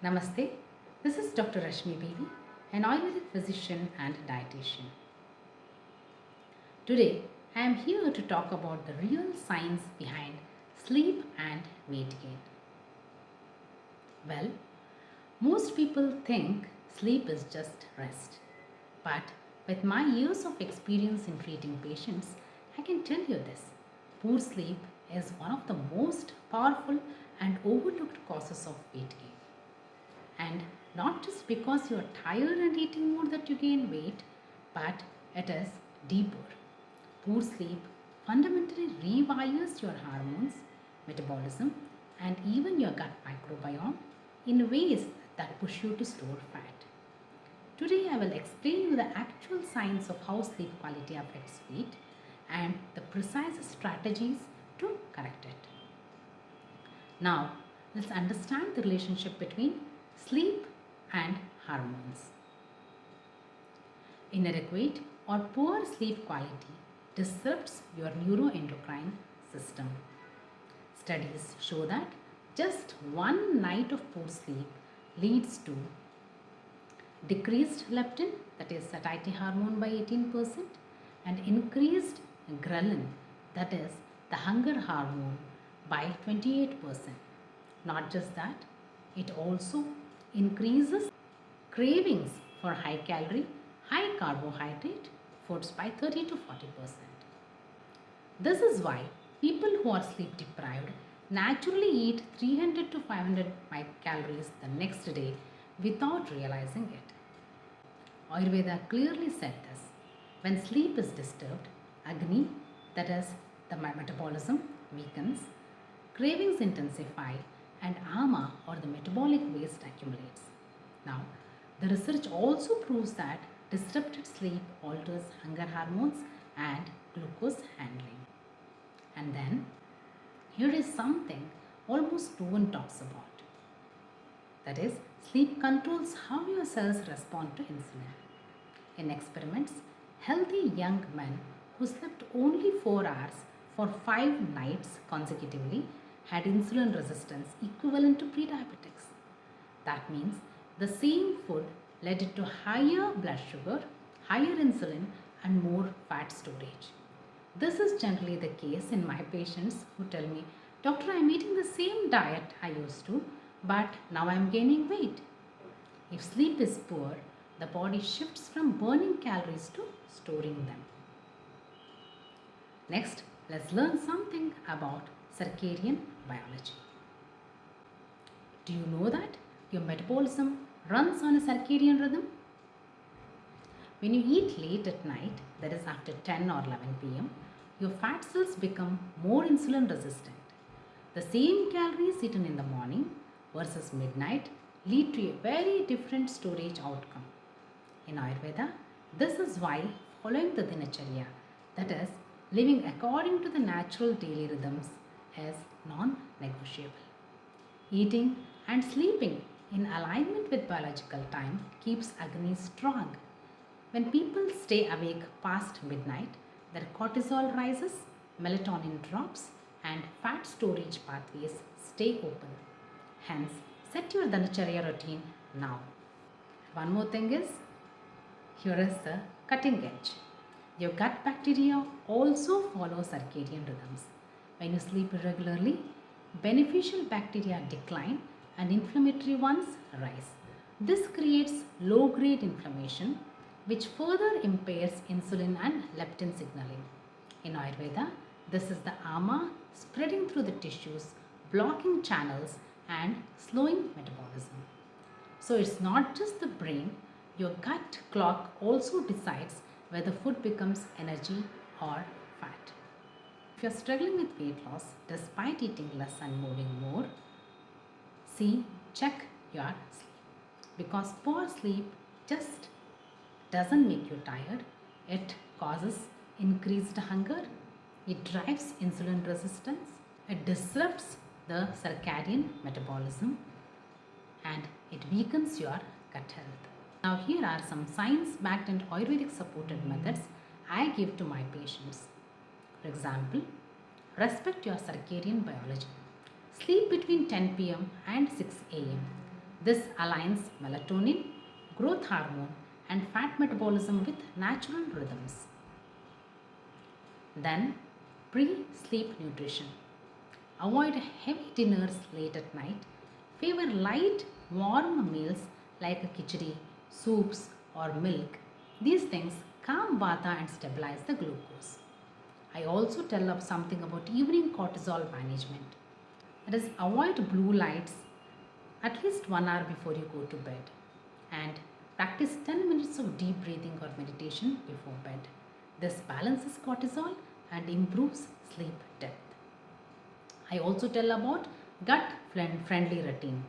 Namaste, this is Dr. Rashmi Baby, an Ayurvedic physician and dietitian. Today, I am here to talk about the real science behind sleep and weight gain. Well, most people think sleep is just rest, but with my years of experience in treating patients, I can tell you this. Poor sleep is one of the most powerful and overlooked causes of weight gain. And not just because you are tired and eating more that you gain weight, but it is deeper. Poor sleep fundamentally rewires your hormones, metabolism, and even your gut microbiome in ways that push you to store fat. Today I will explain you the actual science of how sleep quality affects weight and the precise strategies to correct it. Now, let's understand the relationship between sleep and hormones. Inadequate or poor sleep quality disrupts your neuroendocrine system. Studies show that just one night of poor sleep leads to decreased leptin, that is satiety hormone, by 18% and increased ghrelin, that is the hunger hormone, by 28%. Not just that, it also increases cravings for high calorie, high carbohydrate foods by 30 to 40%. This is why people who are sleep deprived naturally eat 300 to 500 calories the next day without realizing it. Ayurveda clearly said this. When sleep is disturbed, Agni, that is the metabolism, weakens, cravings intensify, and ama, or the metabolic waste, accumulates. Now, the research also proves that disrupted sleep alters hunger hormones and glucose handling. And then, here is something almost no one talks about. That is, sleep controls how your cells respond to insulin. In experiments, healthy young men who slept only 4 hours for 5 nights consecutively had insulin resistance equivalent to prediabetics. That means the same food led to higher blood sugar, higher insulin, and more fat storage. This is generally the case in my patients who tell me, Doctor, I am eating the same diet I used to, but now I am gaining weight. If sleep is poor, the body shifts from burning calories to storing them. Next, let's learn something about circadian biology. Do you know that your metabolism runs on a circadian rhythm? When you eat late at night, that is after 10 or 11 pm, your fat cells become more insulin resistant. The same calories eaten in the morning versus midnight lead to a very different storage outcome. In Ayurveda, this is why following the dinacharya, that is, living according to the natural daily rhythms, is non-negotiable. Eating and sleeping in alignment with biological time keeps Agni strong. When people stay awake past midnight, their cortisol rises, melatonin drops, and fat storage pathways stay open. Hence, set your dinacharya routine now. One more thing is, here is the cutting edge. Your gut bacteria also follow circadian rhythms. When you sleep irregularly, beneficial bacteria decline and inflammatory ones rise. This creates low-grade inflammation, which further impairs insulin and leptin signaling. In Ayurveda, this is the ama spreading through the tissues, blocking channels and slowing metabolism. So it's not just the brain, your gut clock also decides whether food becomes energy or fat. If you are struggling with weight loss despite eating less and moving more, check your sleep. Because poor sleep just doesn't make you tired, it causes increased hunger, it drives insulin resistance, it disrupts the circadian metabolism, and it weakens your gut health. Now here are some science-backed and Ayurvedic supported methods I give to my patients. For example, respect your circadian biology. Sleep between 10 pm and 6 am. This aligns melatonin, growth hormone, and fat metabolism with natural rhythms. Then, pre sleep nutrition. Avoid heavy dinners late at night. Favor light, warm meals like a khichdi, soups, or milk. These things calm vata and stabilize the glucose. I also tell up something about evening cortisol management. That is, avoid blue lights at least 1 hour before you go to bed, and practice 10 minutes of deep breathing or meditation before bed. This balances cortisol and improves sleep depth. I also tell about gut friendly routine.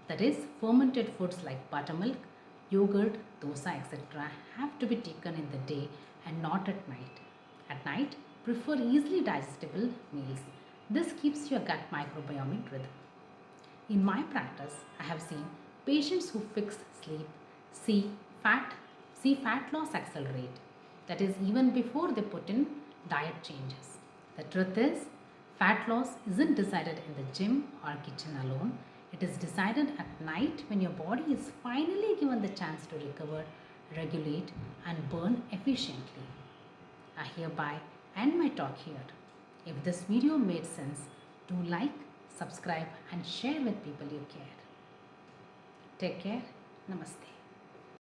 That is, fermented foods like buttermilk, yogurt, dosa, etc. have to be taken in the day and not at night. At night, prefer easily digestible meals. This keeps your gut microbiome in rhythm. In my practice, I have seen patients who fix sleep see fat see fat loss accelerate. That is, even before they put in diet changes. The truth is, fat loss isn't decided in the gym or kitchen alone. It is decided at night when your body is finally given the chance to recover, regulate, and burn efficiently. I hereby end my talk here. If this video made sense, do like, subscribe, and share with people you care. Take care. Namaste.